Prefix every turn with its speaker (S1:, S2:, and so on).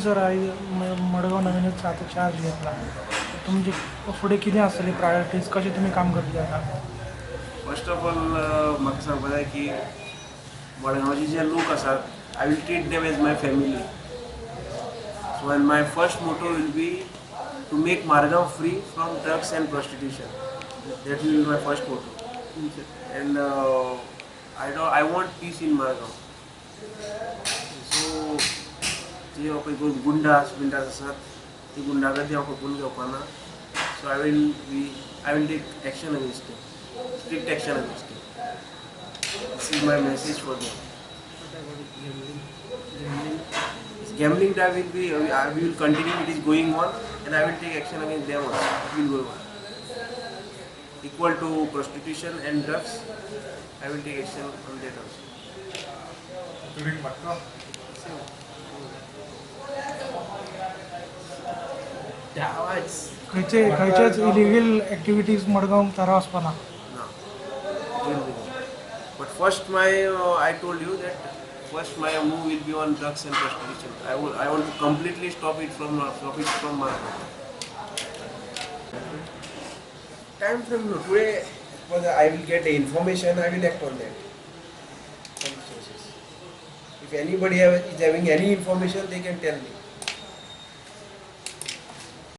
S1: Sir I Madgaon नवीनच आता charge घेतला तुमची पुढे किती असतली प्रायोरिटीज कशी तुम्ही काम करते आता.
S2: फर्स्ट ऑफ ऑल म्हाका सांगपाक जाय की मडगांवचे जे लोक आसात I will treat them as my family. So and my first motto will be to make Margao free from drugs and prostitution. That will be my first motto. And I want peace in Margao. So जे पळय गुंडास आसात ती गुंडागर्दी हांव खपून घेवपाना. So I will take action against them. Strict action against it. This is my message for them. Gambling that we will continue. It is going on, and I will take action against them also. It will go on. Equal to prostitution and drugs, I will take action on that also.
S1: खयच्याच illegal activities Madgaon तरा वचपाना.
S2: But first I told you that first my move will be on drugs and prostitution. I want to completely stop it from my time frame. Today, I will get the information. I will act on that. If anybody is having any information, they can tell me.